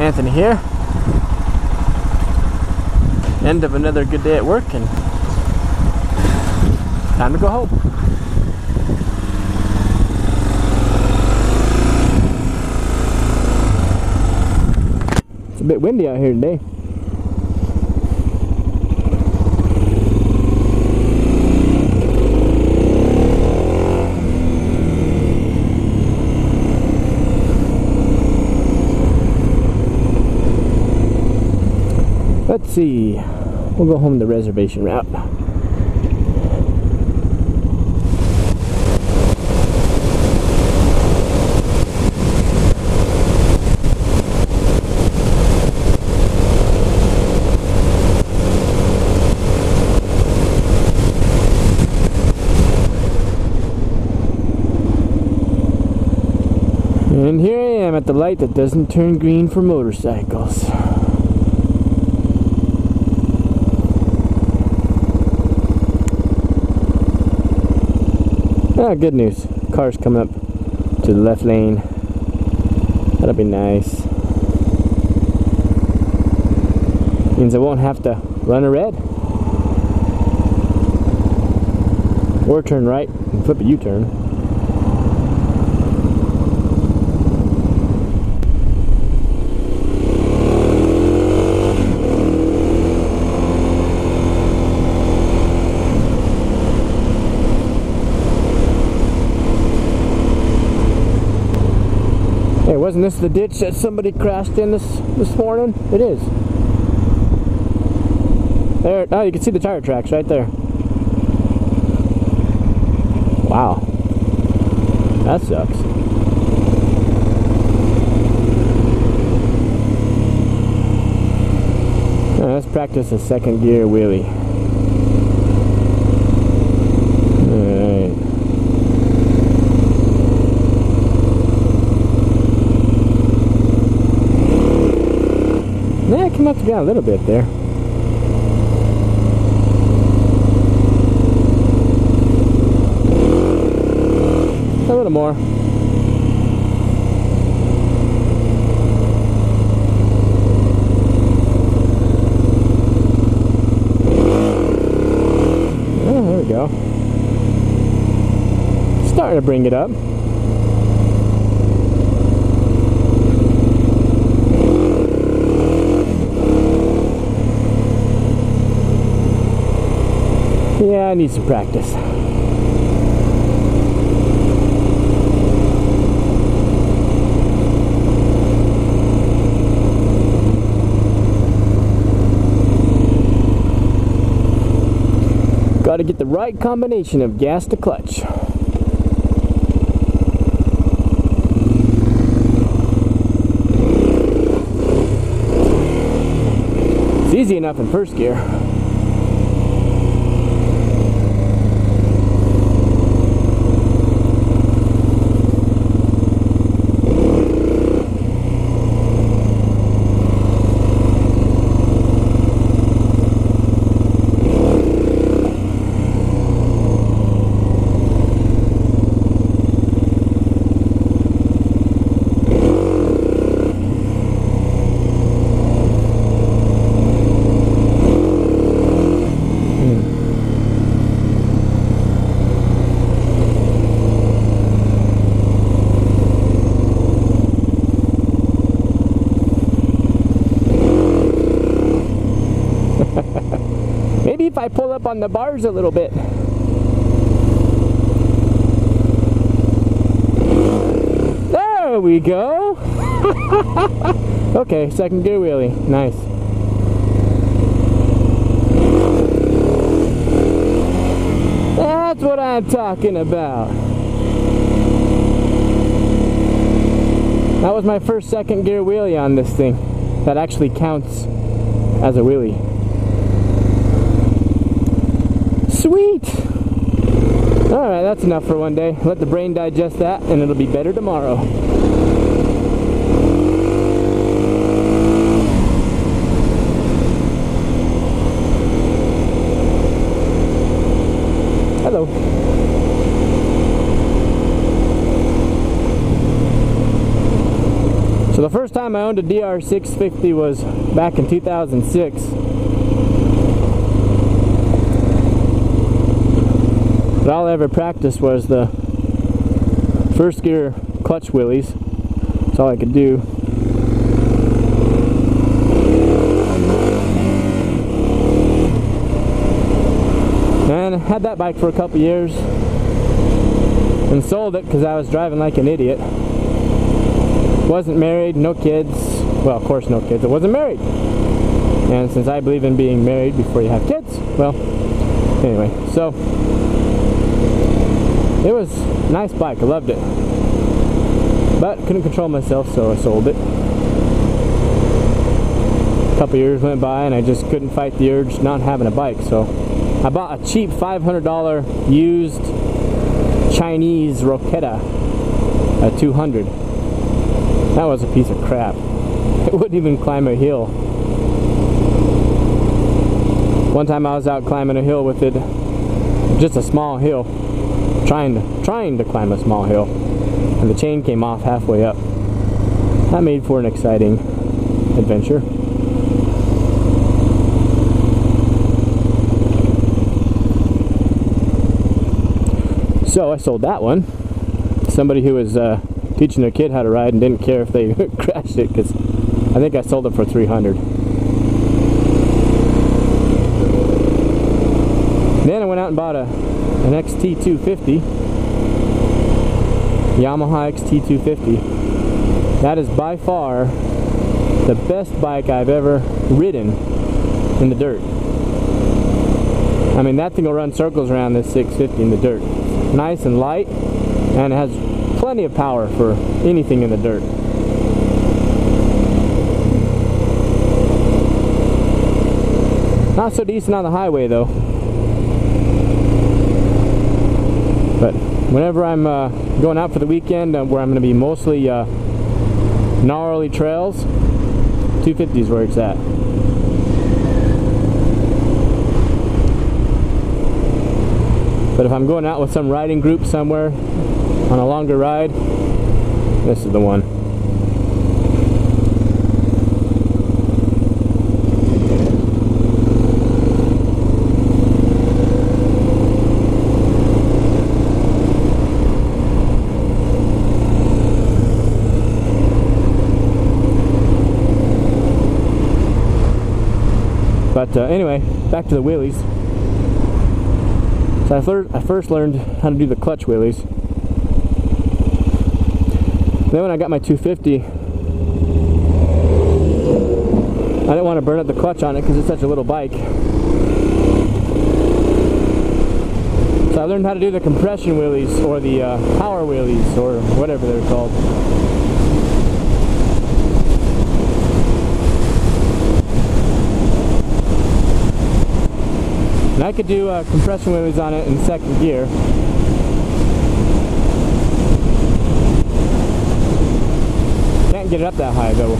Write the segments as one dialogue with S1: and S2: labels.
S1: Anthony here. End of another good day at work and time to go home. It's a bit windy out here today. Let's see, we'll go home the reservation route. And here I am at the light that doesn't turn green for motorcycles. Ah, good news. Cars coming up to the left lane. That'll be nice. Means I won't have to run a red. Or turn right and flip a U-turn. Hey, wasn't this the ditch that somebody crashed in this morning? It is. There, oh, you can see the tire tracks right there. Wow. That sucks. Now, let's practice a second gear wheelie. Yeah, it came up to down a little bit there. A little more. Oh, there we go. Starting to bring it up. Yeah, I need some practice. Got to get the right combination of gas to clutch. It's easy enough in first gear. Maybe if I pull up on the bars a little bit. There we go. Okay, second gear wheelie. Nice. That's what I'm talking about. That was my first second gear wheelie on this thing. That actually counts as a wheelie. Sweet! Alright, that's enough for one day. Let the brain digest that and it'll be better tomorrow. Hello. So the first time time I owned a DR650 was back in 2006. But all I ever practiced was the first gear clutch wheelies. That's all I could do. And I had that bike for a couple years and sold it because I was driving like an idiot. Wasn't married, no kids. Well, of course no kids. I wasn't married. And since I believe in being married before you have kids, well, anyway, so it was a nice bike. I loved it. But couldn't control myself, so I sold it. A couple years went by and I just couldn't fight the urge not having a bike, so I bought a cheap $500 used Chinese Roketa, a 200. That was a piece of crap. It wouldn't even climb a hill. One time I was out climbing a hill with it, just a small hill, trying to climb a small hill, and the chain came off halfway up. That made for an exciting adventure. So I sold that one. Somebody who was teaching their kid how to ride and didn't care if they crashed it, because I think I sold it for $300. Then I went out and bought an XT250, Yamaha XT250. That is by far the best bike I've ever ridden in the dirt. I mean, that thing will run circles around this 650 in the dirt. Nice and light, and it has plenty of power for anything in the dirt. Not so decent on the highway though. But whenever I'm going out for the weekend, where I'm going to be mostly gnarly trails, 250 is where it's at. But if I'm going out with some riding group somewhere on a longer ride, this is the one. But anyway, back to the wheelies. So I first learned how to do the clutch wheelies. Then when I got my 250, I didn't want to burn up the clutch on it because it's such a little bike. So I learned how to do the compression wheelies, or the power wheelies, or whatever they're called. And I could do compression wheelies on it in second gear. Can't get it up that high though.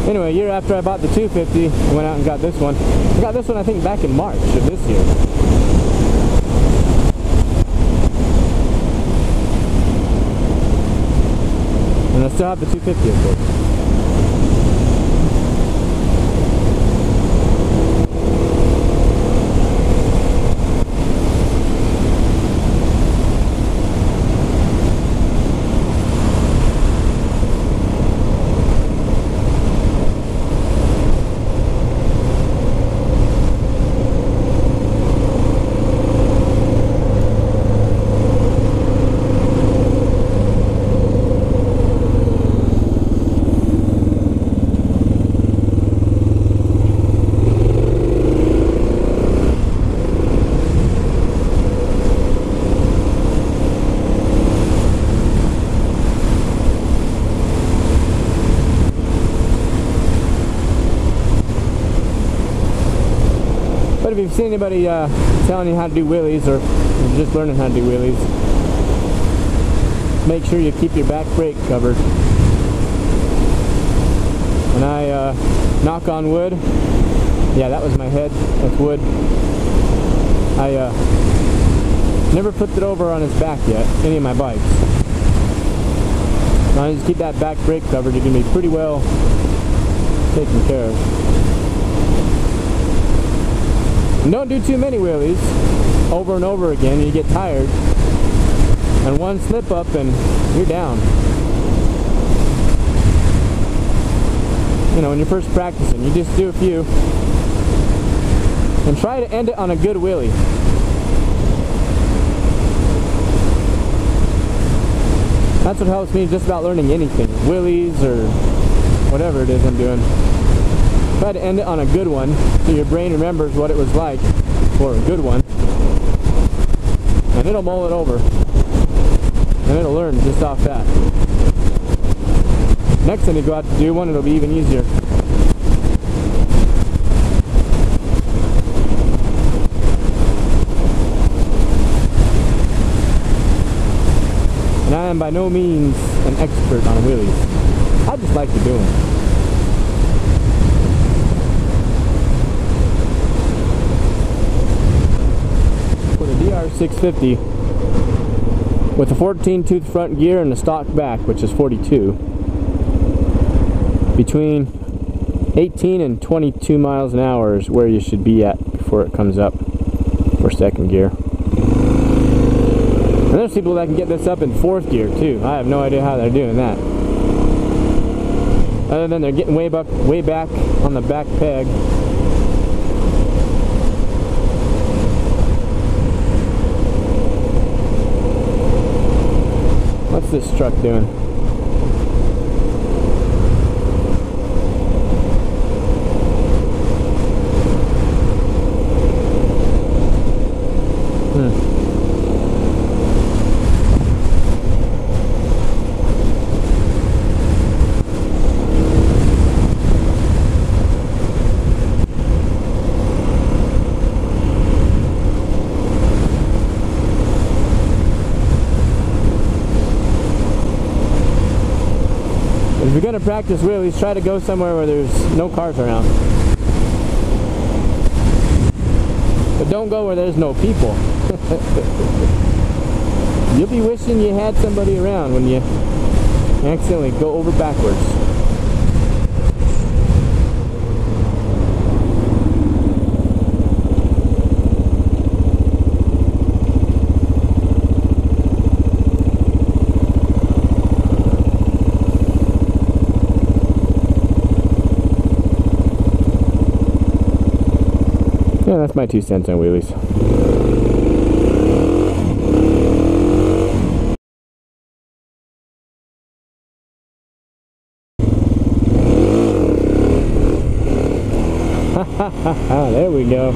S1: Anyway, a year after I bought the 250, I went out and got this one. I got this one I think back in March of this year. And I still have the 250 of course. But if you've seen anybody telling you how to do wheelies, or you're just learning how to do wheelies, make sure you keep your back brake covered. And I knock on wood. Yeah, that was my head. That's wood. I Never flipped it over on its back yet, any of my bikes. As long as you keep that back brake covered, you're going to be pretty well taken care of. And don't do too many wheelies over and over again. You get tired. And one slip up and you're down. You know, when you're first practicing, you just do a few. And try to end it on a good wheelie. That's what helps me just about learning anything. Wheelies or whatever it is I'm doing. Try to end it on a good one so your brain remembers what it was like for a good one. And it'll mull it over. And it'll learn just off that. Next time you go out to do one, it'll be even easier. And I am by no means an expert on wheelies. I just like to do them. For the DR650 with a 14-tooth front gear and a stock back, which is 42, between 18 and 22 miles an hour is where you should be at before it comes up for second gear. And there's people that can get this up in fourth gear too. I have no idea how they're doing that. Other than they're getting way back on the back peg. What's this truck doing? If you're going to practice wheelies, try to go somewhere where there's no cars around. But don't go where there's no people. You'll be wishing you had somebody around when you accidentally go over backwards. Yeah, that's my 2 cents on wheelies. There we go.